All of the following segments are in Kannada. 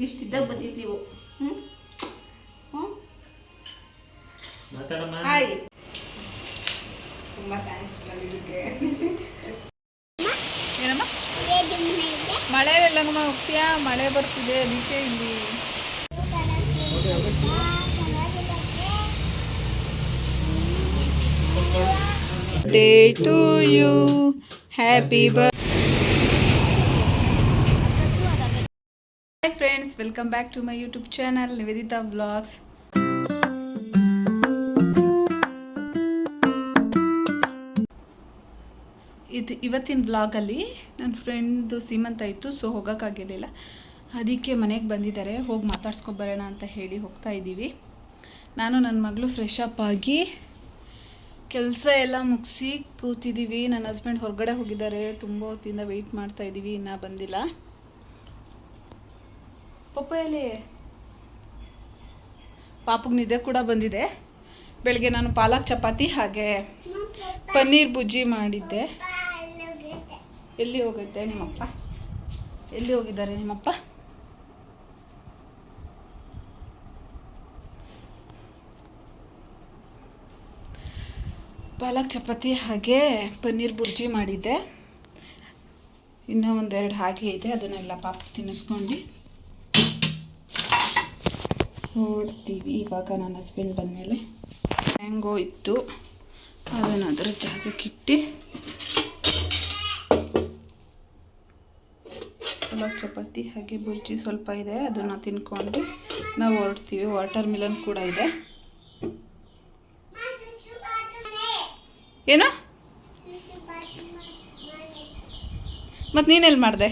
ಇಷ್ಟಿದ್ದಾಗ ಬಂದಿದ್ದು ನೀವು. ಹಾಯ್, ತುಂಬ ಥ್ಯಾಂಕ್ಸ್ ಬಂದಿದ್ದಕ್ಕೆ. ಏನಮ್ಮ ಮಳೆ ಎಲ್ಲಂಗಮ್ಮ ಹೋಗ್ತೀಯಾ? ಮಳೆ ಬರ್ತಿದೆ ಅದಕ್ಕೆ ಇಲ್ಲಿ. Day to you, happy birth. Hi friends, welcome back to my YouTube channel Nivedita vlogs. ಇವತ್ತಿನ ವ್ಲಾಗಲ್ಲಿ ನನ್ನ ಫ್ರೆಂಡ್ದು ಸೀಮಂತ ಇತ್ತು, ಸೊ ಹೋಗೋಕ್ಕಾಗಿರಲಿಲ್ಲ. ಅದಕ್ಕೆ ಮನೆಗೆ ಬಂದಿದ್ದಾರೆ, ಹೋಗಿ ಮಾತಾಡ್ಸ್ಕೊಬರೋಣ ಅಂತ ಹೇಳಿ ಹೋಗ್ತಾ ಇದ್ದೀವಿ. ನಾನು ನನ್ನ ಮಗಳು ಫ್ರೆಶ್ ಅಪ್ ಆಗಿ ಕೆಲಸ ಎಲ್ಲ ಮುಗಿಸಿ ಕೂತಿದ್ದೀವಿ. ನನ್ನ ಹಸ್ಬೆಂಡ್ ಹೊರಗಡೆ ಹೋಗಿದ್ದಾರೆ, ತುಂಬ ಹೊತ್ತಿಂದ ವೆಯ್ಟ್ ಮಾಡ್ತಾ ಇದ್ದೀವಿ, ಇನ್ನೂ ಬಂದಿಲ್ಲ. ಪಪ್ಪಯಲ್ಲಿ ಪಾಪುಗೆ ನಿದ್ದೆ ಕೂಡ ಬಂದಿದೆ. ಬೆಳಗ್ಗೆ ನಾನು ಪಾಲಕ್ ಚಪಾತಿ ಹಾಗೆ ಪನ್ನೀರ್ ಬುಜ್ಜಿ ಮಾಡಿದ್ದೆ. ಎಲ್ಲಿ ಹೋಗುತ್ತೆ ನಿಮ್ಮಪ್ಪ? ಎಲ್ಲಿ ಹೋಗಿದ್ದಾರೆ ನಿಮ್ಮಪ್ಪ? ಪಾಲಕ್ ಚಪಾತಿ ಹಾಗೆ ಪನ್ನೀರ್ ಬುರ್ಜಿ ಮಾಡಿದ್ದೆ. ಇನ್ನೂ ಒಂದೆರಡು ಹಾಗೆ ಇದೆ, ಅದನ್ನೆಲ್ಲ ಪಾಪ ತಿನ್ನಿಸ್ಕೊಂಡು ಹೊಡ್ತೀವಿ. ಇವಾಗ ನನ್ನ ಹಸ್ಬೆಂಡ್ ಬಂದಮೇಲೆ ಮ್ಯಾಂಗೋ ಇತ್ತು, ಅದನ್ನು ಅದರ ಜಾಗಕ್ಕಿಟ್ಟು ಪಾಲಕ್ ಚಪಾತಿ ಹಾಗೆ ಬುರ್ಜಿ ಸ್ವಲ್ಪ ಇದೆ, ಅದನ್ನು ತಿನ್ಕೊಂಡು ನಾವು ಹೊರಡ್ತೀವಿ. ವಾಟರ್ ಮಿಲನ್ ಕೂಡ ಇದೆ. ಏನು ಮತ್ತು ನೀನೆಲ್ಲಿ ಮಾಡಿದೆ?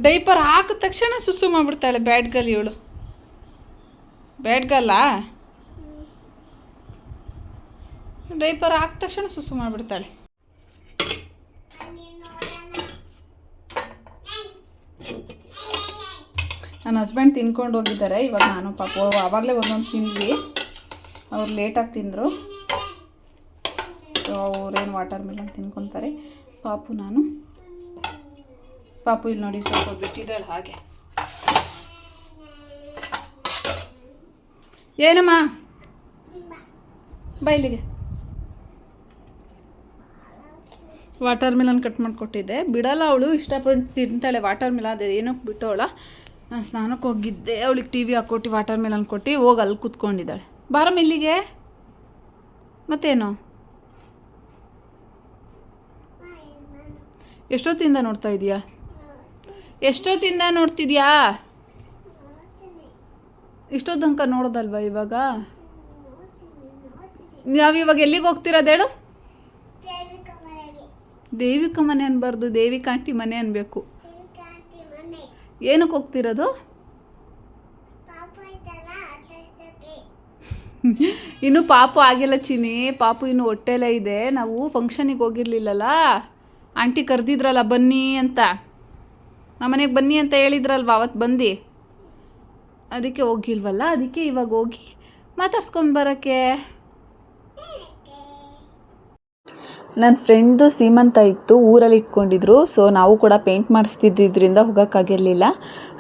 ಡೈಪರ್ ಹಾಕಿದ ತಕ್ಷಣ ಸುಸು ಮಾಡಿಬಿಡ್ತಾಳೆ. ಬ್ಯಾಡ್ ಗರ್ಲ್ ಇವಳು. ಬ್ಯಾಡ್ ಗರ್ಲಾ? ಡೈಪರ್ ಹಾಕಿದ ತಕ್ಷಣ ಸುಸು ಮಾಡಿಬಿಡ್ತಾಳೆ. ನನ್ನ ಹಸ್ಬೆಂಡ್ ತಿನ್ಕೊಂಡು ಹೋಗಿದ್ದಾರೆ. ಇವಾಗ ನಾನು ಪಾಪು ಆವಾಗಲೇ ಒಂದೊಂದು ತಿಂದ್ವಿ, ಅವ್ರು ಲೇಟಾಗಿ ತಿಂದರು. ಸೊ ಅವ್ರೇನು ವಾಟರ್ ಮಿಲನ್ ತಿನ್ಕೊತಾರೆ. ಪಾಪು ನಾನು ಪಾಪು ಇಲ್ಲಿ ನೋಡಿ ಸ್ವಲ್ಪ ಬಿಟ್ಟಿದ್ದಾಳೆ ಹಾಗೆ. ಏನಮ್ಮ ಬೈಲಿಗೆ ವಾಟರ್ ಮಿಲನ್ ಕಟ್ ಮಾಡಿಕೊಟ್ಟಿದ್ದೆ. ಬಿಡಲ್ಲ ಅವಳು, ಇಷ್ಟಪಟ್ಟು ತಿಂತಾಳೆ ವಾಟರ್ ಮಿಲನ್. ಅದು ಏನಕ್ಕೆ ಬಿಟ್ಟವಳ? ನಾನು ಸ್ನಾನಕ್ಕೆ ಹೋಗಿದ್ದೆ, ಅವಳಿಗೆ ಟಿ ವಿ ಹಾಕ್ಕೊಟ್ಟು ವಾಟರ್ ಮಿಲನ್ ಕೊಟ್ಟು ಹೋಗಿ ಅಲ್ಲಿ ಕೂತ್ಕೊಂಡಿದ್ದಾಳೆ. ಬಾರಮ್ಮ ಇಲ್ಲಿಗೆ. ಮತ್ತೇನು ಎಷ್ಟೊತ್ತಿಂದ ನೋಡ್ತಾ ಇದೀಯಾ? ಎಷ್ಟೊತ್ತಿಂದ ನೋಡ್ತಿದ್ಯಾ? ಇಷ್ಟೊತ್ತು ತನಕ ನೋಡೋದಲ್ವಾ ಇವಾಗ? ನಾವಿವಾಗ ಎಲ್ಲಿಗೆ ಹೋಗ್ತಿರೋದು ಹೇಳು? ದೇವಿಕ ಮನೆ ಅನ್ಬಾರ್ದು, ದೇವಿಕ ಆಂಟಿ ಮನೆ ಅನ್ಬೇಕು. ಏನಕ್ಕೆ ಹೋಗ್ತಿರೋದು? ಇನ್ನು ಪಾಪು ಆಗಿಲ್ಲ ಚಿನ್ನಿ, ಪಾಪು ಇನ್ನು ಹೊಟ್ಟೆಲೇ ಇದೆ. ನಾವು ಫಂಕ್ಷನಿಗೆ ಹೋಗಿರ್ಲಿಲ್ಲಲ್ಲ, ಆಂಟಿ ಕರೆದಿದ್ರಲ್ಲ ಬನ್ನಿ ಅಂತ, ನಮ್ಮನೆಗೆ ಬನ್ನಿ ಅಂತ ಹೇಳಿದ್ರಲ್ವ ಅವತ್ತು ಬಂದು, ಅದಕ್ಕೆ ಹೋಗಿಲ್ವಲ್ಲ. ಅದಕ್ಕೆ ಇವಾಗ ಹೋಗಿ ಮಾತಾಡ್ಸ್ಕೊಂಡು ಬರೋಕ್ಕೆ. ನನ್ನ ಫ್ರೆಂಡ್ದು ಸೀಮಂತ ಇತ್ತು, ಊರಲ್ಲಿ ಇಟ್ಕೊಂಡಿದ್ರು. ಸೊ ನಾವು ಕೂಡ ಪೇಂಟ್ ಮಾಡಿಸ್ತಿದ್ದರಿಂದ ಹೋಗೋಕ್ಕಾಗಿರಲಿಲ್ಲ.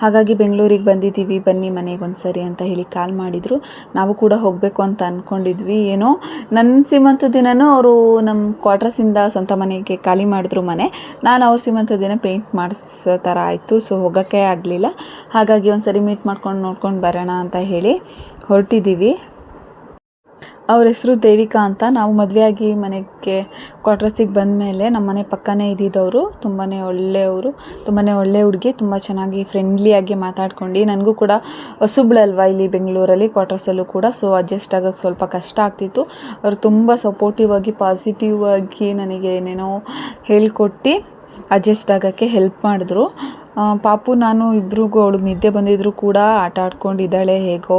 ಹಾಗಾಗಿ ಬೆಂಗಳೂರಿಗೆ ಬಂದಿದ್ದೀವಿ, ಬನ್ನಿ ಮನೆಗೆ ಒಂದು ಸರಿ ಅಂತ ಹೇಳಿ ಕಾಲ್ ಮಾಡಿದರು. ನಾವು ಕೂಡ ಹೋಗಬೇಕು ಅಂತ ಅಂದ್ಕೊಂಡಿದ್ವಿ. ಏನೋ ನನ್ನ ಸೀಮಂತ ದಿನವೂ ಅವರು ನಮ್ಮ ಕ್ವಾರ್ಟರ್ಸಿಂದ ಸ್ವಂತ ಮನೆಗೆ ಖಾಲಿ ಮಾಡಿದ್ರು ಮನೆ. ನಾನು ಅವ್ರ ಸೀಮಂತ ದಿನ ಪೇಂಟ್ ಮಾಡಿಸೋ ಥರ ಆಯಿತು. ಸೊ ಹೋಗೋಕ್ಕೆ ಆಗಲಿಲ್ಲ. ಹಾಗಾಗಿ ಒಂದು ಸರಿ ಮೀಟ್ ಮಾಡ್ಕೊಂಡು ನೋಡ್ಕೊಂಡು ಬರೋಣ ಅಂತ ಹೇಳಿ ಹೊರಟಿದ್ದೀವಿ. ಅವ್ರ ಹೆಸರು ದೇವಿಕಾ ಅಂತ. ನಾವು ಮದುವೆಯಾಗಿ ಮನೆಗೆ ಕ್ವಾರ್ಟರ್ಸಿಗೆ ಬಂದಮೇಲೆ ನಮ್ಮ ಮನೆ ಪಕ್ಕನೇ ಇದ್ದಿದ್ದವರು. ತುಂಬಾ ಒಳ್ಳೆಯವರು, ತುಂಬಾ ಒಳ್ಳೆ ಹುಡುಗಿ, ತುಂಬ ಚೆನ್ನಾಗಿ ಫ್ರೆಂಡ್ಲಿಯಾಗಿ ಮಾತಾಡ್ಕೊಂಡು. ನನಗೂ ಕೂಡ ಹೊಸಬ್ಳಲ್ವ ಇಲ್ಲಿ ಬೆಂಗಳೂರಲ್ಲಿ ಕ್ವಾರ್ಟರ್ಸಲ್ಲೂ ಕೂಡ, ಸೊ ಅಡ್ಜಸ್ಟ್ ಆಗೋಕ್ಕೆ ಸ್ವಲ್ಪ ಕಷ್ಟ ಆಗ್ತಿತ್ತು. ಅವರು ತುಂಬ ಸಪೋರ್ಟಿವ್ ಆಗಿ ಪಾಸಿಟಿವ್ ಆಗಿ ನನಗೆ ಏನೇನೋ ಹೇಳ್ಕೊಟ್ಟು ಅಡ್ಜಸ್ಟ್ ಆಗೋಕ್ಕೆ ಹೆಲ್ಪ್ ಮಾಡಿದ್ರು. ಪಾಪು ನಾನು ಇಬ್ರಿಗೂ ಅವಳಿಗೆ ನಿದ್ದೆ ಬಂದಿದ್ರು ಕೂಡ ಆಟ ಆಡ್ಕೊಂಡಿದ್ದಾಳೆ. ಹೇಗೋ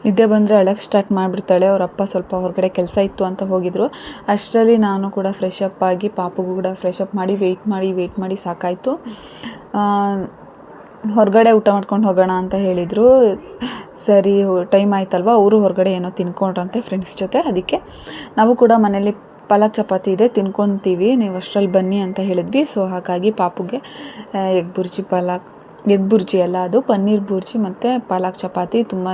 ನಿದ್ದೆ ಬಂದರೆ ಅಳಕ್ಕೆ ಸ್ಟಾರ್ಟ್ ಮಾಡಿಬಿಡ್ತಾಳೆ. ಅವರಪ್ಪ ಸ್ವಲ್ಪ ಹೊರಗಡೆ ಕೆಲಸ ಇತ್ತು ಅಂತ ಹೋಗಿದ್ರು. ಅಷ್ಟರಲ್ಲಿ ನಾನು ಕೂಡ ಫ್ರೆಶ್ ಅಪ್ ಆಗಿ ಪಾಪುಗೂ ಕೂಡ ಫ್ರೆಶ್ ಅಪ್ ಮಾಡಿ ವೆಯ್ಟ್ ಮಾಡಿ ಸಾಕಾಯಿತು. ಹೊರಗಡೆ ಊಟ ಮಾಡ್ಕೊಂಡು ಹೋಗೋಣ ಅಂತ ಹೇಳಿದರು. ಸರಿ ಟೈಮ್ ಆಯ್ತಲ್ವ, ಅವರು ಹೊರಗಡೆ ಏನೋ ತಿನ್ಕೊಂಡ್ರಂತೆ ಫ್ರೆಂಡ್ಸ್ ಜೊತೆ. ಅದಕ್ಕೆ ನಾವು ಕೂಡ ಮನೇಲಿ ಪಾಲಕ್ ಚಪಾತಿ ಇದೆ, ತಿನ್ಕೊತೀವಿ, ನೀವು ಅಷ್ಟರಲ್ಲಿ ಬನ್ನಿ ಅಂತ ಹೇಳಿದ್ವಿ. ಸೊ ಹಾಗಾಗಿ ಪಾಪುಗೆ ಎಗ್ ಬುರ್ಜಿ ಅಲ್ಲ, ಅದು ಪನ್ನೀರ್ ಬುರ್ಜಿ ಮತ್ತು ಪಾಲಕ್ ಚಪಾತಿ ತುಂಬಾ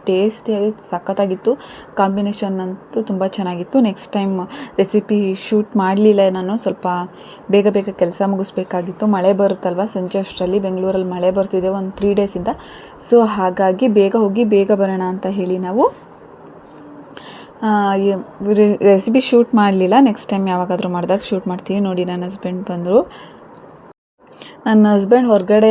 ಟೇಸ್ಟಿಯಾಗಿ ಸಖತ್ತಾಗಿತ್ತು. ಕಾಂಬಿನೇಷನ್ ಅಂತೂ ತುಂಬ ಚೆನ್ನಾಗಿತ್ತು. ನೆಕ್ಸ್ಟ್ ಟೈಮ್ ರೆಸಿಪಿ ಶೂಟ್ ಮಾಡಲಿಲ್ಲ, ನಾನು ಸ್ವಲ್ಪ ಬೇಗ ಕೆಲಸ ಮುಗಿಸ್ಬೇಕಾಗಿತ್ತು. ಮಳೆ ಬರುತ್ತಲ್ವ ಸಂಜೆ ಅಷ್ಟರಲ್ಲಿ, ಬೆಂಗಳೂರಲ್ಲಿ ಮಳೆ ಬರ್ತಿದೆ ಒಂದು 3 ಡೇಸಿಂದ. ಸೊ ಹಾಗಾಗಿ ಬೇಗ ಹೋಗಿ ಬೇಗ ಬರೋಣ ಅಂತ ಹೇಳಿ ನಾವು ರೆಸಿಪಿ ಶೂಟ್ ಮಾಡಲಿಲ್ಲ. ನೆಕ್ಸ್ಟ್ ಟೈಮ್ ಯಾವಾಗಾದರೂ ಮಾಡಿದಾಗ ಶೂಟ್ ಮಾಡ್ತೀವಿ. ನೋಡಿ, ನನ್ನ ಹಸ್ಬೆಂಡ್ ಬಂದರು. ನನ್ನ ಹಸ್ಬೆಂಡ್ ಹೊರಗಡೆ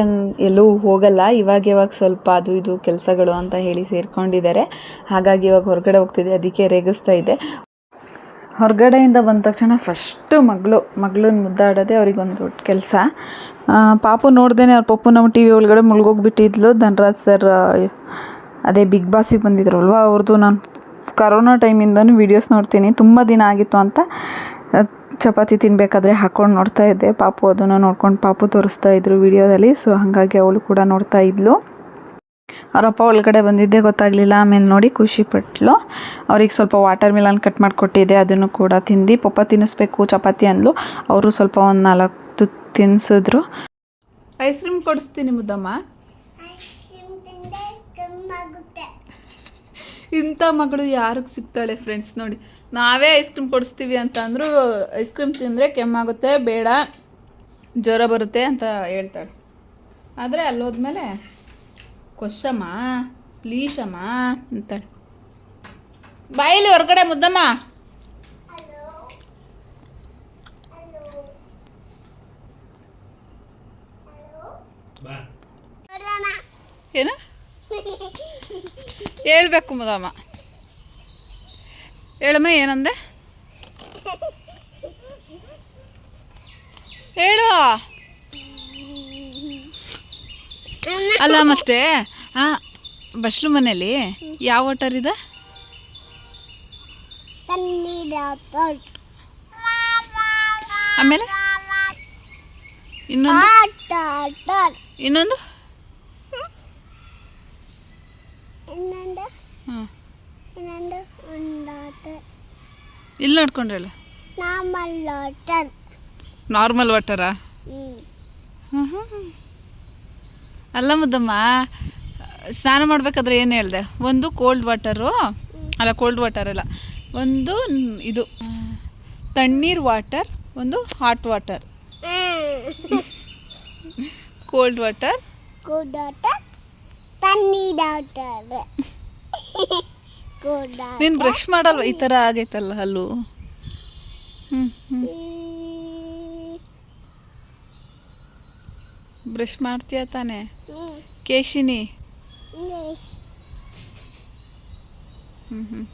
ಎಲ್ಲೂ ಹೋಗಲ್ಲ, ಇವಾಗ ಸ್ವಲ್ಪ ಅದು ಇದು ಕೆಲಸಗಳು ಅಂತ ಹೇಳಿ ಸೇರ್ಕೊಂಡಿದ್ದಾರೆ. ಹಾಗಾಗಿ ಇವಾಗ ಹೊರಗಡೆ ಹೋಗ್ತಿದೆ, ಅದಕ್ಕೆ ರೇಗಿಸ್ತಾ ಇದೆ. ಹೊರಗಡೆಯಿಂದ ಬಂದ ತಕ್ಷಣ ಫಸ್ಟು ಮಗಳನ್ನ ಮುದ್ದಾಡೋದೇ ಅವ್ರಿಗೊಂದು ದೊಡ್ಡ ಕೆಲಸ. ಪಾಪು ನೋಡ್ದೇನೆ ಅವ್ರ ಪಪ್ಪು ನಮ್ಮ ಟಿ ವಿ ಒಳಗಡೆ ಮುಳುಗೋಗ್ಬಿಟ್ಟಿದ್ಲು. ಧನರಾಜ್ ಸರ್ ಅದೇ ಬಿಗ್ ಬಾಸಿಗೆ ಬಂದಿದ್ರಲ್ವ, ಅವ್ರದ್ದು ನಾನು ಕರೋನಾ ಟೈಮಿಂದನೂ ವೀಡಿಯೋಸ್ ನೋಡ್ತೀನಿ. ತುಂಬ ದಿನ ಆಗಿತ್ತು ಅಂತ ಚಪಾತಿ ತಿನ್ನಬೇಕಾದ್ರೆ ಹಾಕ್ಕೊಂಡು ನೋಡ್ತಾ ಇದ್ದೆ. ಪಾಪು ಅದನ್ನು ನೋಡ್ಕೊಂಡು ಪಾಪು ತೋರಿಸ್ತಾ ಇದ್ರು ವಿಡಿಯೋದಲ್ಲಿ. ಸೊ ಹಾಗಾಗಿ ಅವಳು ಕೂಡ ನೋಡ್ತಾ ಇದ್ಲು. ಅವರಪ್ಪ ಒಳಗಡೆ ಬಂದಿದ್ದೆ ಗೊತ್ತಾಗಲಿಲ್ಲ. ಆಮೇಲೆ ನೋಡಿ ಖುಷಿಪಟ್ಲು. ಅವ್ರಿಗೆ ಸ್ವಲ್ಪ ವಾಟರ್ ಮಿಲನ್ ಕಟ್ ಮಾಡಿಕೊಟ್ಟಿದ್ದೆ, ಅದನ್ನು ಕೂಡ ತಿಂದು ಪಪ್ಪ ತಿನ್ನಿಸ್ಬೇಕು ಚಪಾತಿ ಅಂದ್ಲು. ಅವರು ಸ್ವಲ್ಪ ಒಂದು 4 ತಿನ್ನಿಸಿದ್ರು. ಐಸ್ ಕ್ರೀಮ್ ಕೊಡಿಸ್ತೀನಿ ಮುದ್ದಮ್ಮ. ಇಂಥ ಮಗಳು ಯಾರಿಗೆ ಸಿಗ್ತಾಳೆ ಫ್ರೆಂಡ್ಸ್. ನೋಡಿ, ನಾವೇ ಐಸ್ ಕ್ರೀಮ್ ಕೊಡಿಸ್ತೀವಿ ಅಂತ ಅಂದರೂ ಐಸ್ ಕ್ರೀಮ್ ತಿಂದರೆ ಕೆಮ್ಮಾಗುತ್ತೆ, ಬೇಡ ಜ್ವರ ಬರುತ್ತೆ ಅಂತ ಹೇಳ್ತಾಳೆ. ಆದರೆ ಅಲ್ಲೋದ್ಮೇಲೆ ಕೊಶಮ್ಮ ಪ್ಲೀಶಮ್ಮ ಅಂತಾಳೆ. ಬಾಯಿಲಿ ಹೊರಗಡೆ ಮುದ್ದಮ್ಮ. ಏನು ಹೇಳ್ಬೇಕು ಮುದ್ದಮ್ಮ? ಹೇಳಮ್ಮ, ಏನಂದೆ ಹೇಳು. ಅಲ್ಲ ಮತ್ತೆ ಬಸ್ಲು ಮನೇಲಿ ಯಾವ ವಾಟರ್ ಇದೆ? ಆಮೇಲೆ ಇನ್ನೊಂದು ಇಲ್ಲಿ ನೋಡ್ಕೊಂಡ್ರಲ್ಲ, ನಾರ್ಮಲ್ ವಾಟರಾ? ಅಲ್ಲ ಮುದ್ದಮ್ಮ, ಸ್ನಾನ ಮಾಡಬೇಕಾದ್ರೆ ಏನು ಹೇಳಿದೆ? ಒಂದು ಕೋಲ್ಡ್ ವಾಟರ್ ಅಲ್ಲ, ಒಂದು ಇದು ತಣ್ಣೀರ್ ವಾಟರ್, ಒಂದು ಹಾಟ್ ವಾಟರ್. ಕೋಲ್ಡ್ ವಾಟರ್, ತಣ್ಣೀರ್ ವಾಟರ್. ನೀನು ಬ್ರಷ್ ಮಾಡಲ್ವ? ಈ ಥರ ಆಗೈತಲ್ಲ ಹಲ್ಲು. ಬ್ರಷ್ ಮಾಡ್ತೀಯ ತಾನೆ ಕೇಶಿನಿ?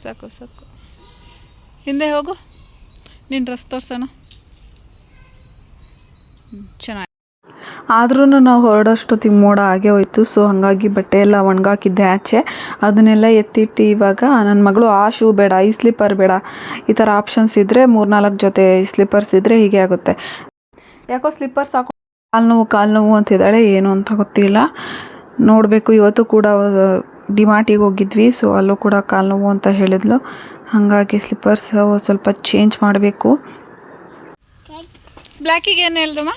ಸಾಕು ಹಿಂದೆ ಹೋಗು, ನಿನ್ನ ಡ್ರೆಸ್ ತೋರ್ಸೋಣ. ಚೆನ್ನಾಗಿ. ಆದ್ರೂ ನಾವು ಹೊರಡೋಷ್ಟೊತ್ತಿಗೆ ಮೋಡ ಆಗೇ ಹೋಯ್ತು. ಸೊ ಹಾಗಾಗಿ ಬಟ್ಟೆ ಎಲ್ಲ ಒಣಗಾಕಿದ್ದೆ ಆಚೆ, ಅದನ್ನೆಲ್ಲ ಎತ್ತಿಟ್ಟು ಇವಾಗ ನನ್ನ ಮಗಳು ಆ ಶೂ ಬೇಡ, ಈ ಸ್ಲಿಪ್ಪರ್ ಬೇಡ, ಈ ಥರ ಆಪ್ಷನ್ಸ್ ಇದ್ದರೆ 3-4 ಜೊತೆ ಸ್ಲಿಪ್ಪರ್ಸ್ ಇದ್ದರೆ ಹೀಗೆ ಆಗುತ್ತೆ. ಯಾಕೋ ಸ್ಲಿಪ್ಪರ್ಸ್ ಹಾಕೋ ಕಾಲು ನೋವು ಅಂತಿದ್ದಾಳೆ, ಏನು ಅಂತ ಗೊತ್ತಿಲ್ಲ, ನೋಡಬೇಕು. ಇವತ್ತು ಕೂಡ ಡಿಮಾರ್ಟಿಗೆ ಹೋಗಿದ್ವಿ. ಸೊ ಅಲ್ಲೂ ಕೂಡ ಕಾಲು ನೋವು ಅಂತ ಹೇಳಿದ್ಲು. ಹಾಗಾಗಿ ಸ್ಲಿಪ್ಪರ್ಸ್ ಸ್ವಲ್ಪ ಚೇಂಜ್ ಮಾಡಬೇಕು. ಬ್ಲ್ಯಾಕಿಗೆ ಏನು ಹೇಳ್ದಮ್ಮ?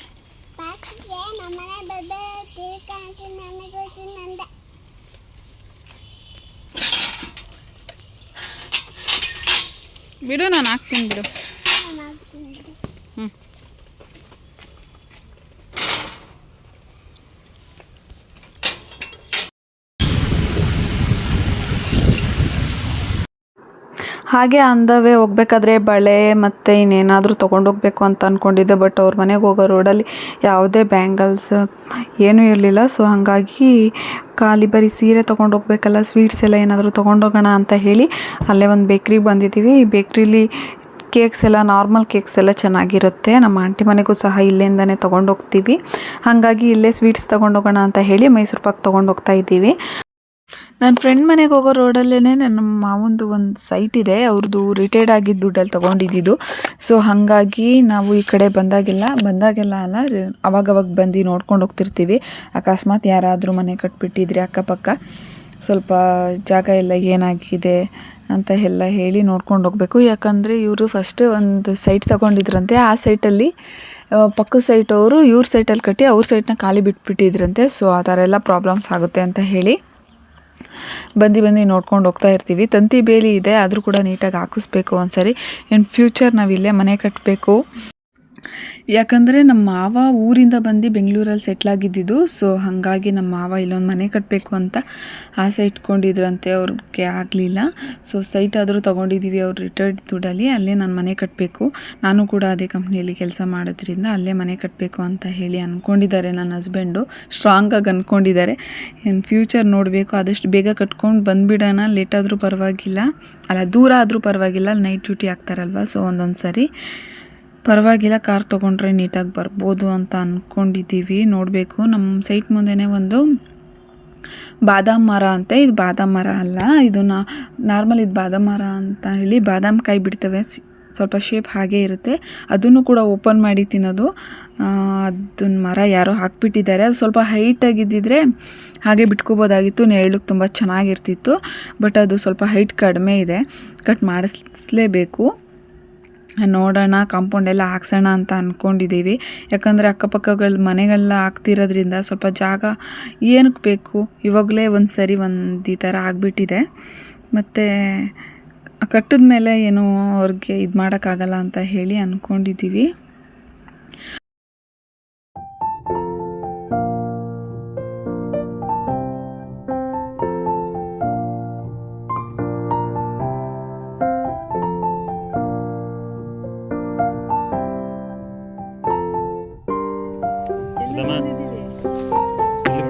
ಬಿಡು, ನಾನು ಹಾಕ್ತೀನಿ ಬಿಡು. ಹಾಗೆ ಅಂದವೇ ಹೋಗ್ಬೇಕಾದ್ರೆ ಬಳೆ ಮತ್ತು ಇನ್ನೇನಾದರೂ ತೊಗೊಂಡೋಗ್ಬೇಕು ಅಂತ ಅಂದ್ಕೊಂಡಿದ್ದೆ. ಬಟ್ ಅವ್ರ ಮನೆಗೆ ಹೋಗೋ ರೋಡಲ್ಲಿ ಯಾವುದೇ ಬ್ಯಾಂಗಲ್ಸ್ ಏನೂ ಇರಲಿಲ್ಲ. ಸೊ ಹಾಗಾಗಿ ಖಾಲಿ ಬರೀ ಸೀರೆ ತೊಗೊಂಡೋಗ್ಬೇಕಲ್ಲ, ಸ್ವೀಟ್ಸ್ ಎಲ್ಲ ಏನಾದರೂ ತೊಗೊಂಡೋಗೋಣ ಅಂತ ಹೇಳಿ ಅಲ್ಲೇ ಒಂದು ಬೇಕ್ರಿಗೆ ಬಂದಿದ್ದೀವಿ. ಈ ಬೇಕ್ರಿಲಿ ಕೇಕ್ಸ್ ಎಲ್ಲ, ನಾರ್ಮಲ್ ಕೇಕ್ಸ್ ಎಲ್ಲ ಚೆನ್ನಾಗಿರುತ್ತೆ. ನಮ್ಮ ಆಂಟಿ ಮನೆಗೂ ಸಹ ಇಲ್ಲಿಂದನೇ ತೊಗೊಂಡೋಗ್ತೀವಿ. ಹಾಗಾಗಿ ಇಲ್ಲೇ ಸ್ವೀಟ್ಸ್ ತೊಗೊಂಡೋಗೋಣ ಅಂತ ಹೇಳಿ ಮೈಸೂರು ಪಾಕ್ ತೊಗೊಂಡೋಗ್ತಾ ಇದ್ದೀವಿ. ನನ್ನ ಫ್ರೆಂಡ್ ಮನೆಗೆ ಹೋಗೋ ರೋಡಲ್ಲೇ ನನ್ನ ಮಾವಂದು ಒಂದು ಸೈಟ್ ಇದೆ, ಅವ್ರದ್ದು ರಿಟೈರ್ಡ್ ಆಗಿದ್ದು ದುಡ್ಡಲ್ಲಿ ತೊಗೊಂಡಿದ್ದು. ಸೊ ಹಾಗಾಗಿ ನಾವು ಈ ಕಡೆ ಬಂದಾಗೆಲ್ಲ ಅಲ್ಲ, ಅವಾಗವಾಗ ಬಂದು ನೋಡ್ಕೊಂಡು ಹೋಗ್ತಿರ್ತೀವಿ. ಅಕಸ್ಮಾತ್ ಯಾರಾದರೂ ಮನೆ ಕಟ್ಬಿಟ್ಟಿದ್ರೆ ಅಕ್ಕಪಕ್ಕ ಸ್ವಲ್ಪ ಜಾಗ ಎಲ್ಲ ಏನಾಗಿದೆ ಅಂತ ಎಲ್ಲ ಹೇಳಿ ನೋಡ್ಕೊಂಡು ಹೋಗಬೇಕು. ಯಾಕಂದರೆ ಇವರು ಫಸ್ಟ್ ಒಂದು ಸೈಟ್ ತೊಗೊಂಡಿದ್ರಂತೆ. ಆ ಸೈಟಲ್ಲಿ ಪಕ್ಕದ ಸೈಟವರು ಇವ್ರ ಸೈಟಲ್ಲಿ ಕಟ್ಟಿ ಅವ್ರ ಸೈಟ್ನ ಖಾಲಿ ಬಿಟ್ಬಿಟ್ಟಿದ್ರಂತೆ. ಸೊ ಆ ಥರ ಎಲ್ಲ ಪ್ರಾಬ್ಲಮ್ಸ್ ಆಗುತ್ತೆ ಅಂತ ಹೇಳಿ ಬಂದು ನೋಡ್ಕೊಂಡು ಹೋಗ್ತಾ ಇರ್ತೀವಿ. ತಂತಿ ಬೇಲಿ ಇದೆ, ಆದರೂ ಕೂಡ ನೀಟಾಗಿ ಹಾಕಿಸ್ಬೇಕು ಒಂದ್ಸರಿ. ಇನ್ ಫ್ಯೂಚರ್ ನಾವಿಲ್ಲೇ ಮನೆ ಕಟ್ಟಬೇಕು. ಯಾಕಂದರೆ ನಮ್ಮ ಮಾವ ಊರಿಂದ ಬಂದು ಬೆಂಗಳೂರಲ್ಲಿ ಸೆಟ್ಲಾಗಿದ್ದಿದ್ದು. ಸೊ ಹಾಗಾಗಿ ನಮ್ಮ ಮಾವ ಇಲ್ಲೊಂದು ಮನೆ ಕಟ್ಟಬೇಕು ಅಂತ ಆಸೆ ಇಟ್ಕೊಂಡಿದ್ರಂತೆ. ಅವ್ರಿಗೆ ಆಗಲಿಲ್ಲ. ಸೊ ಸೈಟ್ ಆದರೂ ತೊಗೊಂಡಿದ್ದೀವಿ ಅವ್ರು ರಿಟೈರ್ಡ್ ದುಡ್ಡಲ್ಲಿ. ಅಲ್ಲೇ ನಾನು ಮನೆ ಕಟ್ಟಬೇಕು. ನಾನು ಕೂಡ ಅದೇ ಕಂಪ್ನಿಯಲ್ಲಿ ಕೆಲಸ ಮಾಡೋದ್ರಿಂದ ಅಲ್ಲೇ ಮನೆ ಕಟ್ಟಬೇಕು ಅಂತ ಹೇಳಿ ಅಂದ್ಕೊಂಡಿದ್ದಾರೆ ನನ್ನ ಹಸ್ಬೆಂಡು. ಸ್ಟ್ರಾಂಗಾಗಿ ಅಂದ್ಕೊಂಡಿದ್ದಾರೆ. ಇನ್ನು ಫ್ಯೂಚರ್ ನೋಡಬೇಕು. ಆದಷ್ಟು ಬೇಗ ಕಟ್ಕೊಂಡು ಬಂದುಬಿಡೋಣ. ಲೇಟ್ ಆದರೂ ಪರವಾಗಿಲ್ಲ, ಅಲ್ಲ ದೂರ ಆದರೂ ಪರವಾಗಿಲ್ಲ, ಅಲ್ಲಿ ನೈಟ್ ಡ್ಯೂಟಿ ಆಗ್ತಾರಲ್ವ. ಸೊ ಒಂದೊಂದು ಸರಿ ಪರವಾಗಿಲ್ಲ, ಕಾರ್ ತೊಗೊಂಡ್ರೆ ನೀಟಾಗಿ ಬರ್ಬೋದು ಅಂತ ಅಂದ್ಕೊಂಡಿದ್ದೀವಿ. ನೋಡಬೇಕು. ನಮ್ಮ ಸೈಟ್ ಮುಂದೆನೇ ಒಂದು ಬಾದಾಮ್ ಮರ ಅಂತೆ. ಇದು ಬಾದಾಮ್ ಮರ ಅಲ್ಲ, ಇದು ನಾರ್ಮಲ್ ಇದು ಬಾದಾಮ್ ಮರ ಅಂತ ಹೇಳಿ ಬಾದಾಮ್ ಕಾಯಿ ಬಿಡ್ತವೆ, ಸ್ವಲ್ಪ ಶೇಪ್ ಹಾಗೆ ಇರುತ್ತೆ. ಅದನ್ನು ಕೂಡ ಓಪನ್ ಮಾಡಿ ತಿನ್ನೋದು. ಅದನ್ನ ಮರ ಯಾರೋ ಹಾಕ್ಬಿಟ್ಟಿದ್ದಾರೆ. ಅದು ಸ್ವಲ್ಪ ಹೈಟಾಗಿದ್ದಿದ್ರೆ ಹಾಗೆ ಬಿಟ್ಕೋಬೋದಾಗಿತ್ತು, ನೆರಳಿಗೆ ತುಂಬ ಚೆನ್ನಾಗಿರ್ತಿತ್ತು. ಬಟ್ ಅದು ಸ್ವಲ್ಪ ಹೈಟ್ ಕಡಿಮೆ ಇದೆ, ಕಟ್ ಮಾಡಿಸ್ಲೇಬೇಕು. ನೋಡೋಣ, ಕಾಂಪೌಂಡೆಲ್ಲ ಹಾಕ್ಸೋಣ ಅಂತ ಅಂದ್ಕೊಂಡಿದ್ದೀವಿ. ಯಾಕಂದರೆ ಅಕ್ಕಪಕ್ಕಗಳ ಮನೆಗಳನ್ನ ಹಾಕ್ತಿರೋದ್ರಿಂದ ಸ್ವಲ್ಪ ಜಾಗ ಏನಕ್ಕೆ ಬೇಕು, ಇವಾಗಲೇ ಒಂದು ಈ ಥರ ಆಗಿಬಿಟ್ಟಿದೆ. ಮತ್ತು ಕಟ್ಟಿದ ಮೇಲೆ ಏನು ಅವ್ರಿಗೆ ಇದು ಮಾಡೋಕ್ಕಾಗಲ್ಲ ಅಂತ ಹೇಳಿ ಅಂದ್ಕೊಂಡಿದ್ದೀವಿ.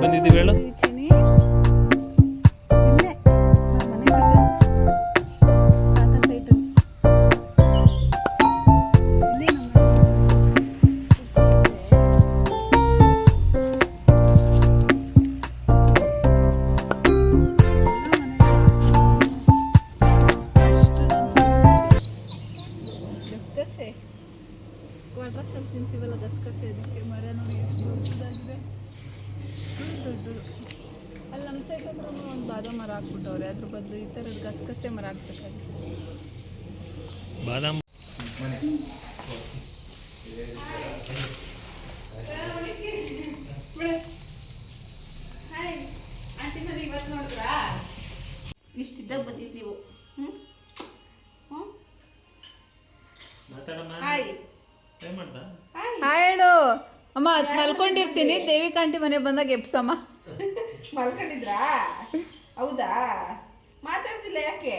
ಬಂದಿದ್ದೀವಿ ಹೇಳು. ಅಲ್ಲಿ ನಮ್ಮ ಸೈಡ್ ಹತ್ರ ಒಂದು ಬಾದಾಮ್ ಮರ ಹಾಕ್ಬಿಟ್ಟವ್ರೆ. ಅದ್ರ ಬದಲು ಈ ಥರದ ಗಸಗಸೆ ಮರ ಹಾಕ್ಬೇಕಾಗಿತ್ತು. ಬಾದಾಮ್ ಇವತ್ತು ನೋಡಿದ್ರಾ ಇಷ್ಟಿದ್ದಾಗ ಬಂದಿದ್ದು ನೀವು. ಹೇಳು ಅಮ್ಮ, ಮಲ್ಕೊಂಡಿರ್ತೀನಿ. ದೇವಿಕಾಂಟಿ ಮನೆ ಬಂದಾಗ ಎಪ್ಸಮ್ಮ. ಮಲ್ಕೊಂಡಿದ್ರಾ? ಹೌದಾ? ಮಾತಾಡ್ತಿಲ್ಲ ಯಾಕೆ?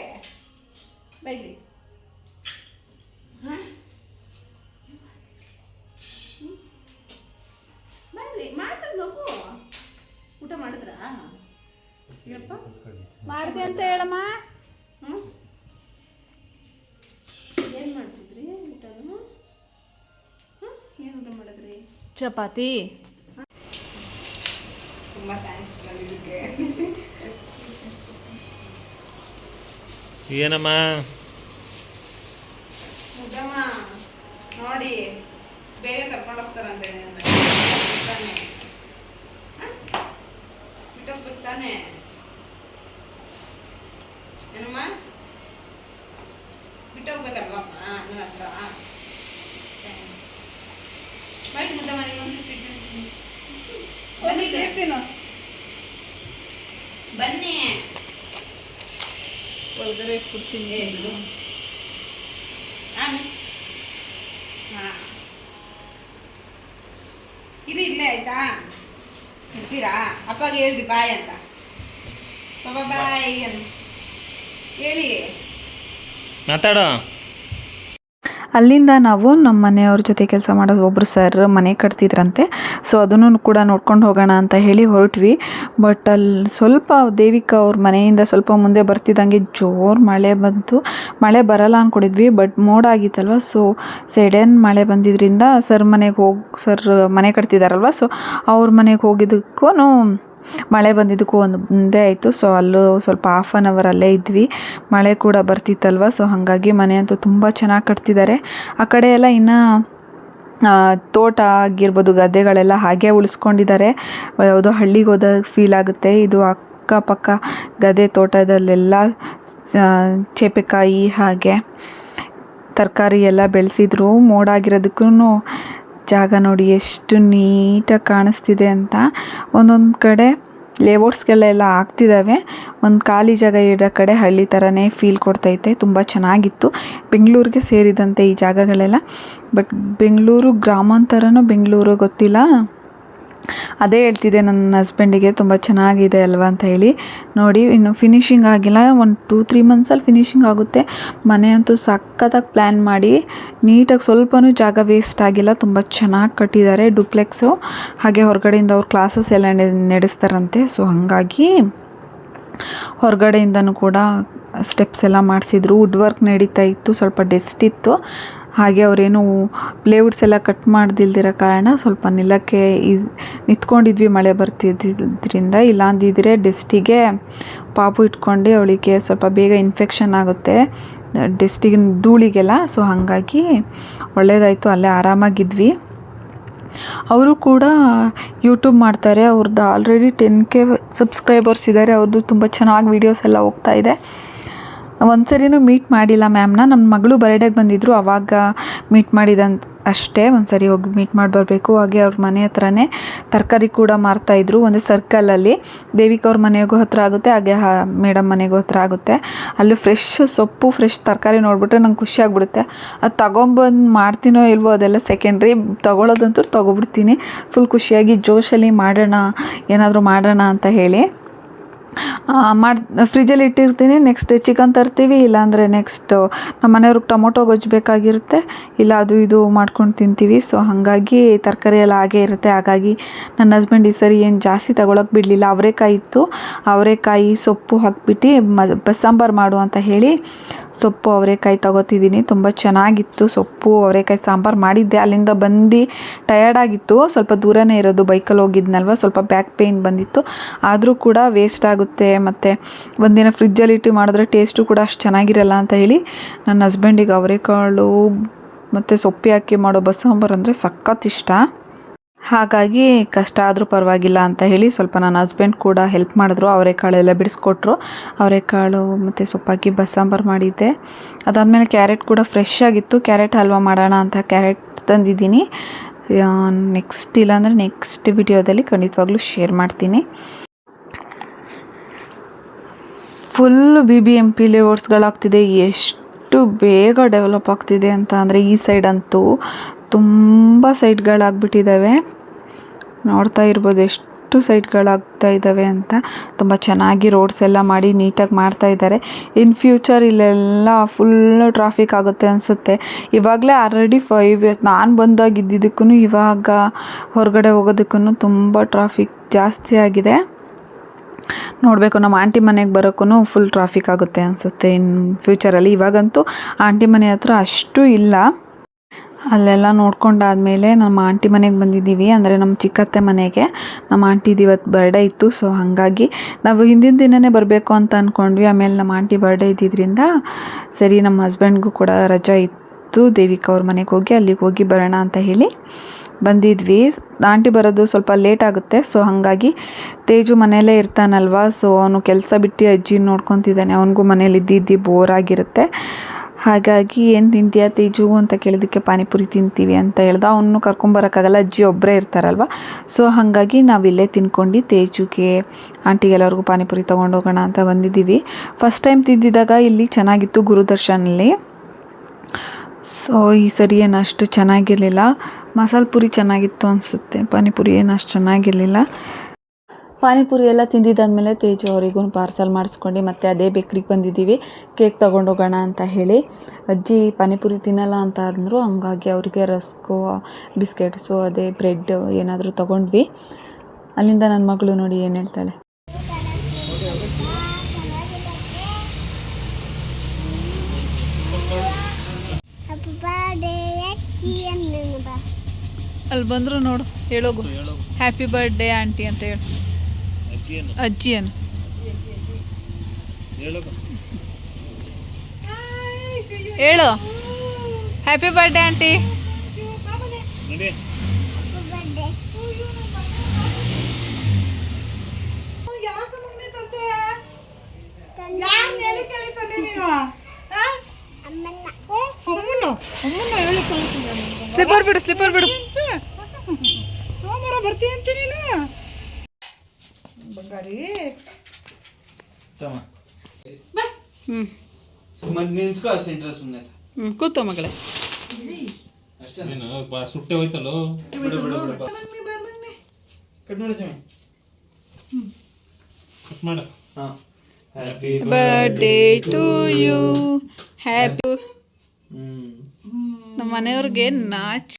ಬೈಲಿ. ಬೈಲಿ ಮಾತಾಡ್ ನೋವು. ಊಟ ಮಾಡಿದ್ರಾ? ಹೇಳಪ್ಪ. ಮಾಡಿದೆ ಅಂತ ಹೇಳಮ್ಮ. ಏನು ಮಾಡ್ತಿದ್ರಿ ಊಟನು? ಏನು ಊಟ ಮಾಡಿದ್ರಿ? ಚಪಾತಿ. ತುಂಬ ಥ್ಯಾಂಕ್ಸ್ ಬಂದಿದ್ದಕ್ಕೆ. ಏನಮ್ಮ ಮುದ್ದಮ್ಮ ನೋಡಿ ಬೇಗ ಕರ್ಕೊಂಡು ಹೋಗ್ತಾರಂತೆ. ಬಿಟ್ಟೋಗ್ಬೇಕು ತಾನೆ ಏನಮ್ಮ? ಬಿಟ್ಟೋಗ್ಬೇಕಲ್ವಮ್ಮ ನನ್ನ ಹತ್ರ. ಬೈಟ್ ಮುದ್ದಮ್ಮ, ನಿಮ್ಮೊಂದು ಸ್ವೀಟ್ ಬನ್ನಿ ಒಳಗಡೆ ಇಟ್ಬಿಡ್ತೀನಿ. ಹಾಂ ಇರಿ, ಇಲ್ಲೇ ಆಯ್ತಾ? ಇರ್ತೀರಾ? ಅಪ್ಪಗೆ ಹೇಳ್ರಿ ಬಾಯ್ ಅಂತ. ಬಾಬಾ ಬಾಯ್ ಅಂತ ಹೇಳಿ. ಮಾತಾಡೋ. ಅಲ್ಲಿಂದ ನಾವು ನಮ್ಮ ಮನೆಯವ್ರ ಜೊತೆ ಕೆಲಸ ಮಾಡೋದು ಒಬ್ಬರು ಸರ್ ಮನೆ ಕಟ್ತಿದ್ರಂತೆ. ಸೊ ಅದನ್ನು ಕೂಡ ನೋಡ್ಕೊಂಡು ಹೋಗೋಣ ಅಂತ ಹೇಳಿ ಹೊರಟ್ವಿ. ಬಟ್ ಅಲ್ಲಿ ಸ್ವಲ್ಪ ದೇವಿಕಾ ಅವ್ರ ಮನೆಯಿಂದ ಸ್ವಲ್ಪ ಮುಂದೆ ಬರ್ತಿದ್ದಂಗೆ ಜೋರು ಮಳೆ ಬಂತು. ಮಳೆ ಬರಲ್ಲ ಅಂದ್ಕೊಂಡಿದ್ವಿ, ಬಟ್ ಮೋಡ ಆಗಿತ್ತಲ್ವ. ಸೊ ಸಡನ್ ಮಳೆ ಬಂದಿದ್ದರಿಂದ ಸರ್ ಮನೆ ಕಟ್ತಿದ್ದಾರಲ್ವ. ಸೊ ಅವ್ರ ಮನೆಗೆ ಹೋಗಿದ್ದಕ್ಕೂ ಮಳೆ ಬಂದಿದ್ದಕ್ಕೂ ಒಂದು ಮುಂದೆ ಆಯಿತು. ಸೊ ಅಲ್ಲೂ ಸ್ವಲ್ಪ ಹಾಫ್ ಆನ್ ಅವರ್ ಅಲ್ಲೇ ಇದ್ವಿ. ಮಳೆ ಕೂಡ ಬರ್ತಿತ್ತಲ್ವ. ಸೊ ಹಾಗಾಗಿ ಮನೆ ಅಂತೂ ತುಂಬ ಚೆನ್ನಾಗಿ ಕಟ್ತಿದ್ದಾರೆ. ಆ ಕಡೆ ಎಲ್ಲ ಇನ್ನು ತೋಟ ಆಗಿರ್ಬೋದು, ಗದ್ದೆಗಳೆಲ್ಲ ಹಾಗೆ ಉಳಿಸ್ಕೊಂಡಿದ್ದಾರೆ. ಯಾವುದೋ ಹಳ್ಳಿಗೆ ಹೋದ ಫೀಲ್ ಆಗುತ್ತೆ. ಇದು ಅಕ್ಕಪಕ್ಕ ಗದ್ದೆ ತೋಟದಲ್ಲೆಲ್ಲ ಚೇಪೆಕಾಯಿ ಹಾಗೆ ತರಕಾರಿ ಎಲ್ಲ ಬೆಳೆಸಿದ್ರು. ಮೋಡಾಗಿರೋದಕ್ಕೂ ಜಾಗ ನೋಡಿ ಎಷ್ಟು ನೀಟಾಗಿ ಕಾಣಿಸ್ತಿದೆ ಅಂತ. ಒಂದೊಂದು ಕಡೆ ಲೇಔಟ್ಸ್ಗಳೆಲ್ಲ ಆಗ್ತಿದ್ದಾವೆ, ಒಂದು ಖಾಲಿ ಜಾಗ ಇರೋ ಕಡೆ ಹಳ್ಳಿ ಥರನೇ ಫೀಲ್ ಕೊಡ್ತೈತೆ. ತುಂಬ ಚೆನ್ನಾಗಿತ್ತು. ಬೆಂಗಳೂರಿಗೆ ಸೇರಿದಂತೆ ಈ ಜಾಗಗಳೆಲ್ಲ, ಬಟ್ ಬೆಂಗಳೂರು ಗ್ರಾಮಾಂತರನೋ ಬೆಂಗಳೂರು ಗೊತ್ತಿಲ್ಲ. ಅದೇ ಹೇಳ್ತಿದ್ದೆ ನನ್ನ ಹಸ್ಬೆಂಡಿಗೆ, ತುಂಬ ಚೆನ್ನಾಗಿದೆ ಅಲ್ವಾ ಅಂತ ಹೇಳಿ. ನೋಡಿ ಇನ್ನು ಫಿನಿಷಿಂಗ್ ಆಗಿಲ್ಲ, ಒಂದು 2-3 ಮಂತ್ಸಲ್ಲಿ ಫಿನಿಷಿಂಗ್ ಆಗುತ್ತೆ. ಮನೆ ಅಂತೂ ಸಖತ್ತಾಗಿ ಪ್ಲ್ಯಾನ್ ಮಾಡಿ ನೀಟಾಗಿ ಸ್ವಲ್ಪನೂ ಜಾಗ ವೇಸ್ಟ್ ಆಗಿಲ್ಲ. ತುಂಬ ಚೆನ್ನಾಗಿ ಕಟ್ಟಿದ್ದಾರೆ ಡುಪ್ಲೆಕ್ಸು. ಹಾಗೆ ಹೊರಗಡೆಯಿಂದ ಅವ್ರು ಕ್ಲಾಸಸ್ ಎಲ್ಲ ನಡೆಸ್ತಾರಂತೆ. ಸೊ ಹಾಗಾಗಿ ಹೊರಗಡೆಯಿಂದನೂ ಕೂಡ ಸ್ಟೆಪ್ಸ್ ಎಲ್ಲ ಮಾಡಿಸಿದ್ರು. ವುಡ್ ವರ್ಕ್ ನಡೀತಾ ಇತ್ತು, ಸ್ವಲ್ಪ ಡಸ್ಟ್ ಇತ್ತು. ಹಾಗೆ ಅವರೇನು ಪ್ಲೇವುಡ್ಸ್ ಎಲ್ಲ ಕಟ್ ಮಾಡ್ದಿಲ್ದಿರೋ ಕಾರಣ ಸ್ವಲ್ಪ ನೆಲಕ್ಕೆ ನಿಂತ್ಕೊಂಡಿದ್ವಿ ಮಳೆ ಬರ್ತಿದ್ದರಿಂದ. ಇಲ್ಲಾಂದಿದ್ರೆ ಡಸ್ಟಿಗೆ ಪಾಪು ಇಟ್ಕೊಂಡು ಅವಳಿಗೆ ಸ್ವಲ್ಪ ಬೇಗ ಇನ್ಫೆಕ್ಷನ್ ಆಗುತ್ತೆ ಡಸ್ಟಿಗೆ, ಧೂಳಿಗೆಲ್ಲ. ಸೊ ಹಾಗಾಗಿ ಒಳ್ಳೆಯದಾಯಿತು, ಅಲ್ಲೇ ಆರಾಮಾಗಿದ್ವಿ. ಅವರು ಕೂಡ ಯೂಟ್ಯೂಬ್ ಮಾಡ್ತಾರೆ. ಅವ್ರದ್ದು ಆಲ್ರೆಡಿ 10K ಸಬ್ಸ್ಕ್ರೈಬರ್ಸ್ ಇದ್ದಾರೆ. ಅವ್ರದ್ದು ತುಂಬ ಚೆನ್ನಾಗಿ ವೀಡಿಯೋಸ್ ಎಲ್ಲ ಹೋಗ್ತಾ ಇದೆ. ಒಂದು ಸರಿನೂ ಮೀಟ್ ಮಾಡಿಲ್ಲ ಮ್ಯಾಮ್ನ. ನನ್ನ ಮಗಳು ಬರ್ಡೇಗೆ ಬಂದಿದ್ದರು, ಆವಾಗ ಮೀಟ್ ಮಾಡಿದಂತ ಅಷ್ಟೇ. ಒಂದು ಸರಿ ಹೋಗಿ ಮೀಟ್ ಮಾಡಿ ಬರಬೇಕು. ಹಾಗೆ ಅವ್ರ ಮನೆ ಹತ್ರನೇ ತರಕಾರಿ ಕೂಡ ಮಾರ್ತಾಯಿದ್ರು, ಒಂದು ಸರ್ಕಲಲ್ಲಿ. ದೇವಿಕ ಅವ್ರ ಮನೆಗೂ ಹತ್ತಿರ ಆಗುತ್ತೆ, ಹಾಗೆ ಮೇಡಮ್ ಮನೆಗೂ ಹತ್ತಿರ ಆಗುತ್ತೆ. ಅಲ್ಲಿ ಫ್ರೆಶ್ ಸೊಪ್ಪು, ಫ್ರೆಶ್ ತರಕಾರಿ ನೋಡಿಬಿಟ್ರೆ ನಂಗೆ ಖುಷಿ ಆಗ್ಬಿಡುತ್ತೆ. ಅದು ತಗೊಂಬಂದು ಮಾಡ್ತೀನೋ ಇಲ್ವೋ ಅದೆಲ್ಲ ಸೆಕೆಂಡ್ರಿ, ತೊಗೊಳೋದಂತೂ ತೊಗೊಬಿಡ್ತೀನಿ. ಫುಲ್ ಖುಷಿಯಾಗಿ ಜೋಶಲ್ಲಿ ಮಾಡೋಣ, ಏನಾದರೂ ಮಾಡೋಣ ಅಂತ ಹೇಳಿ ಫ್ರಿಜ್ಜಲ್ಲಿ ಇಟ್ಟಿರ್ತೀನಿ. ನೆಕ್ಸ್ಟ್ ಚಿಕನ್ ತರ್ತೀವಿ, ಇಲ್ಲಾಂದರೆ ನೆಕ್ಸ್ಟು ನಮ್ಮ ಮನೆಯವ್ರಿಗೆ ಟೊಮೊಟೊ ಗೊಜ್ಜು ಬೇಕಾಗಿರುತ್ತೆ, ಇಲ್ಲ ಅದು ಇದು ಮಾಡ್ಕೊಂಡು ತಿಂತೀವಿ. ಸೊ ಹಾಗಾಗಿ ತರಕಾರಿ ಎಲ್ಲ ಹಾಗೇ ಇರುತ್ತೆ. ಹಾಗಾಗಿ ನನ್ನ ಹಸ್ಬೆಂಡ್ ಈ ಸರಿ ಏನು ಜಾಸ್ತಿ ತಗೊಳಕ್ಕೆ ಬಿಡಲಿಲ್ಲ. ಅವರೆಕಾಯಿ ಇತ್ತು, ಅವರೆಕಾಯಿ ಸೊಪ್ಪು ಹಾಕ್ಬಿಟ್ಟು ಬಸ್ಸಾಂಬಾರು ಮಾಡು ಅಂತ ಹೇಳಿ ಸೊಪ್ಪು ಅವರೆಕಾಯಿ ತೊಗೋತಿದ್ದೀನಿ. ತುಂಬ ಚೆನ್ನಾಗಿತ್ತು ಸೊಪ್ಪು ಅವರೆಕಾಯಿ ಸಾಂಬಾರು ಮಾಡಿದ್ದೆ. ಅಲ್ಲಿಂದ ಬಂದು ಟಯರ್ಡಾಗಿತ್ತು, ಸ್ವಲ್ಪ ದೂರನೇ ಇರೋದು, ಬೈಕಲ್ಲಿ ಹೋಗಿದ್ನಲ್ವ, ಸ್ವಲ್ಪ ಬ್ಯಾಕ್ ಪೇಯ್ನ್ ಬಂದಿತ್ತು. ಆದರೂ ಕೂಡ ವೇಸ್ಟ್ ಆಗುತ್ತೆ, ಮತ್ತು ಒಂದಿನ ಫ್ರಿಜ್ಜಲ್ಲಿ ಇಟ್ಟು ಮಾಡಿದ್ರೆ ಟೇಸ್ಟು ಕೂಡ ಅಷ್ಟು ಚೆನ್ನಾಗಿರಲ್ಲ ಅಂತ ಹೇಳಿ ನನ್ನ ಹಸ್ಬೆಂಡಿಗೆ ಅವರೆಕಾಳು ಮತ್ತು ಸೊಪ್ಪು ಹಾಕಿ ಮಾಡೋ ಬಸ್ಸಾಂಬಾರು ಅಂದರೆ ಸಖತ್ ಇಷ್ಟ. ಹಾಗಾಗಿ ಕಷ್ಟ ಆದರೂ ಪರವಾಗಿಲ್ಲ ಅಂತ ಹೇಳಿ ಸ್ವಲ್ಪ ನನ್ನ ಹಸ್ಬೆಂಡ್ ಕೂಡ ಹೆಲ್ಪ್ ಮಾಡಿದ್ರು. ಅವರೆಕಾಳೆಲ್ಲ ಬಿಡಿಸ್ಕೊಟ್ರು. ಅವರೆಕಾಳು ಮತ್ತು ಸೊಪ್ಪಾಕಿ ಬಸ್ಸಾಂಬಾರು ಮಾಡಿದ್ದೆ. ಅದಾದಮೇಲೆ ಕ್ಯಾರೆಟ್ ಕೂಡ ಫ್ರೆಶ್ ಆಗಿತ್ತು, ಕ್ಯಾರೆಟ್ ಹಲ್ವಾ ಮಾಡೋಣ ಅಂತ ಕ್ಯಾರೆಟ್ ತಂದಿದ್ದೀನಿ. ನೆಕ್ಸ್ಟ್ ಇಲ್ಲಾಂದರೆ ನೆಕ್ಸ್ಟ್ ವಿಡಿಯೋದಲ್ಲಿ ಖಂಡಿತವಾಗ್ಲೂ ಶೇರ್ ಮಾಡ್ತೀನಿ. Full BBMP ಲೇಔಟ್ಸ್ಗಳಾಗ್ತಿದೆ. ಎಷ್ಟು ಬೇಗ ಡೆವಲಪ್ ಆಗ್ತಿದೆ ಅಂತ ಅಂದರೆ ಈ ಸೈಡ್ ಅಂತೂ ತುಂಬ ಸೈಟ್ಗಳಾಗ್ಬಿಟ್ಟಿದ್ದಾವೆ. ನೋಡ್ತಾ ಇರ್ಬೋದು ಎಷ್ಟು ಸೈಟ್ಗಳಾಗ್ತಾ ಇದ್ದಾವೆ ಅಂತ. ತುಂಬ ಚೆನ್ನಾಗಿ ರೋಡ್ಸ್ ಎಲ್ಲ ಮಾಡಿ ನೀಟಾಗಿ ಮಾಡ್ತಾ ಇದ್ದಾರೆ. ಇನ್ ಫ್ಯೂಚರ್ ಇಲ್ಲೆಲ್ಲ ಫುಲ್ಲು ಟ್ರಾಫಿಕ್ ಆಗುತ್ತೆ ಅನಿಸುತ್ತೆ. ಇವಾಗಲೇ ಆಲ್ರೆಡಿ 5 ನಾನು ಬಂದಾಗಿದ್ದಕ್ಕೂ ಇವಾಗ ಹೊರಗಡೆ ಹೋಗೋದಕ್ಕೂ ತುಂಬ ಟ್ರಾಫಿಕ್ ಜಾಸ್ತಿ ಆಗಿದೆ. ನೋಡಬೇಕು, ನಮ್ಮ ಆಂಟಿ ಮನೆಗೆ ಬರೋಕ್ಕೂ ಫುಲ್ ಟ್ರಾಫಿಕ್ ಆಗುತ್ತೆ ಅನಿಸುತ್ತೆ ಇನ್ ಫ್ಯೂಚರಲ್ಲಿ. ಇವಾಗಂತೂ ಆಂಟಿ ಮನೆ ಹತ್ರ ಅಷ್ಟು ಇಲ್ಲ. ಅಲ್ಲೆಲ್ಲ ನೋಡ್ಕೊಂಡಾದಮೇಲೆ ನಮ್ಮ ಆಂಟಿ ಮನೆಗೆ ಬಂದಿದ್ದೀವಿ, ಅಂದರೆ ನಮ್ಮ ಚಿಕ್ಕತ್ತೆ ಮನೆಗೆ. ನಮ್ಮ ಆಂಟಿದು ಇವತ್ತು ಬರ್ಡೇ ಇತ್ತು. ಸೊ ಹಾಗಾಗಿ ನಾವು ಹಿಂದಿನ ದಿನವೇ ಬರಬೇಕು ಅಂತ ಅಂದ್ಕೊಂಡ್ವಿ. ಆಮೇಲೆ ನಮ್ಮ ಆಂಟಿ ಬರ್ಡೇ ಇದ್ದಿದ್ದರಿಂದ ಸರಿ, ನಮ್ಮ ಹಸ್ಬೆಂಡ್ಗೂ ಕೂಡ ರಜಾ ಇತ್ತು, ದೇವಿಕ ಅವ್ರ ಮನೆಗೆ ಹೋಗಿ ಅಲ್ಲಿಗೆ ಹೋಗಿ ಬರೋಣ ಅಂತ ಹೇಳಿ ಬಂದಿದ್ವಿ. ಆಂಟಿ ಬರೋದು ಸ್ವಲ್ಪ ಲೇಟ್ ಆಗುತ್ತೆ. ಸೊ ಹಾಗಾಗಿ ತೇಜು ಮನೆಯಲ್ಲೇ ಇರ್ತಾನಲ್ವ, ಸೊ ಅವನು ಕೆಲಸ ಬಿಟ್ಟು ಅಜ್ಜಿ ನೋಡ್ಕೊತಿದ್ದಾನೆ. ಅವನಿಗೂ ಮನೇಲಿ ಇದ್ದಿದ್ದು ಬೋರ್ ಆಗಿರುತ್ತೆ. ಹಾಗಾಗಿ ಏನು ತಿಂತೀಯ ತೇಜು ಅಂತ ಕೇಳಿದ್ದಕ್ಕೆ ಪಾನಿಪುರಿ ತಿಂತೀವಿ ಅಂತ ಹೇಳ್ದ. ಅವನು ಕರ್ಕೊಂಬರೋಕ್ಕಾಗಲ್ಲ, ಅಜ್ಜಿ ಒಬ್ಬರೇ ಇರ್ತಾರಲ್ವ. ಸೊ ಹಾಗಾಗಿ ನಾವಿಲ್ಲೇ ತಿನ್ಕೊಂಡು ತೇಜುಗೆ ಆಂಟಿಗೆಲ್ಲರಿಗೂ ಪಾನಿಪುರಿ ತೊಗೊಂಡೋಗೋಣ ಅಂತ ಬಂದಿದ್ದೀವಿ. ಫಸ್ಟ್ ಟೈಮ್ ತಿಂದಿದ್ದಾಗ ಇಲ್ಲಿ ಚೆನ್ನಾಗಿತ್ತು ಗುರುದರ್ಶನಲ್ಲಿ. ಸೊ ಈ ಸರಿ ಏನು ಅಷ್ಟು ಚೆನ್ನಾಗಿರಲಿಲ್ಲ. ಮಸಾಲೆ ಪುರಿ ಚೆನ್ನಾಗಿತ್ತು ಅನಿಸುತ್ತೆ, ಪಾನಿಪುರಿ ಏನು ಅಷ್ಟು ಚೆನ್ನಾಗಿರಲಿಲ್ಲ. ಪಾನಿಪುರಿ ಎಲ್ಲ ತಿಂದಿದ್ದಾದಮೇಲೆ ತೇಜು ಅವರಿಗೂ ಪಾರ್ಸಲ್ ಮಾಡಿಸ್ಕೊಂಡು ಮತ್ತೆ ಅದೇ ಬೇಕ್ರಿಗೆ ಬಂದಿದ್ದೀವಿ ಕೇಕ್ ತೊಗೊಂಡೋಗೋಣ ಅಂತ ಹೇಳಿ. ಅಜ್ಜಿ ಪಾನಿಪುರಿ ತಿನ್ನಲ್ಲ ಅಂತ ಅಂದರು, ಹಂಗಾಗಿ ಅವರಿಗೆ ರಸ್ಕು, ಬಿಸ್ಕೆಟ್ಸು, ಅದೇ ಬ್ರೆಡ್ ಏನಾದರೂ ತೊಗೊಂಡ್ವಿ. ಅಲ್ಲಿಂದ ನನ್ನ ಮಗಳು ನೋಡಿ ಏನು ಹೇಳ್ತಾಳೆ. ಅಲ್ಲಿ ಬಂದರು ನೋಡು, ಹೇಳೋಗು ಹ್ಯಾಪಿ ಬರ್ಡೇ ಆಂಟಿ ಅಂತ ಹೇಳು. ಅಜ್ಜಿಯನ್ನು ಹೇಳು, ಹ್ಯಾಪಿ ಬರ್ಡೇ ಆಂಟಿ. ಬಿಡು ಸ್ಲಿಪ್ಪರ್ ಬಿಡು. ಸೋಮವಾರ ಬರ್ತೀನಿ ಅಂತ ನೀನು ಬಂಗಾರಿ. ಕೂತೋ ಮಗಳೇ. ಸುಟ್ಟೆ ಹೋಯ್ತಲ್ಲೋ. ಕಟ್ ಮಾಡು. Birthday to you. ಹ್ಯಾಪಿ. ನಮ್ಮ ಮನೆಯವ್ರಿಗೆ ನಾಚ್.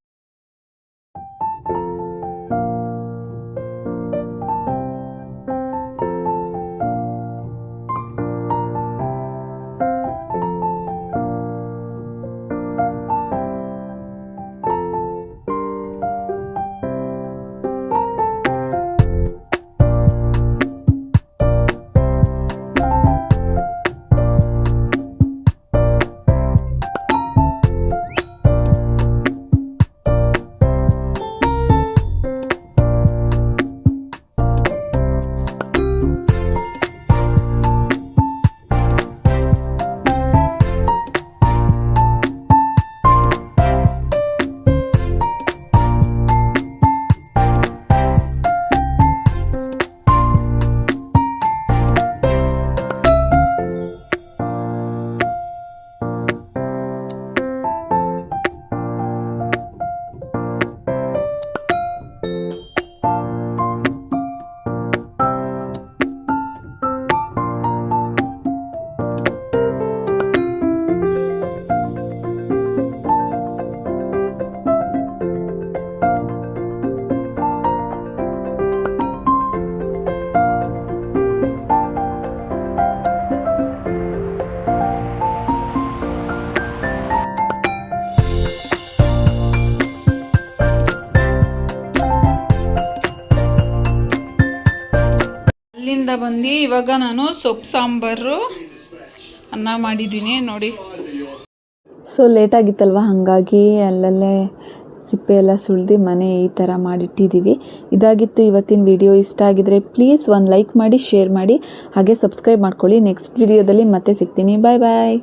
ಅಲ್ಲಿಂದ ಬಂದು ಇವಾಗ ನಾನು ಸೊಪ್ಪು ಸಾಂಬಾರು ಅನ್ನ ಮಾಡಿದ್ದೀನಿ ನೋಡಿ. ಸೊ ಲೇಟಾಗಿತ್ತಲ್ವ, ಹಾಗಾಗಿ ಅಲ್ಲಲ್ಲೇ ಸಿಪ್ಪೆ ಎಲ್ಲ ಸುಳ್ದು ಮನೆ ಈ ಥರ ಮಾಡಿಟ್ಟಿದ್ದೀವಿ. ಇದಾಗಿತ್ತು ಇವತ್ತಿನ ವಿಡಿಯೋ. ಇಷ್ಟ ಆಗಿದ್ರೆ ಪ್ಲೀಸ್ ಒಂದು ಲೈಕ್ ಮಾಡಿ, ಶೇರ್ ಮಾಡಿ, ಹಾಗೆ ಸಬ್ಸ್ಕ್ರೈಬ್ ಮಾಡ್ಕೊಳ್ಳಿ. ನೆಕ್ಸ್ಟ್ ವಿಡಿಯೋದಲ್ಲಿ ಮತ್ತೆ ಸಿಗ್ತೀನಿ. ಬಾಯ್ ಬಾಯ್.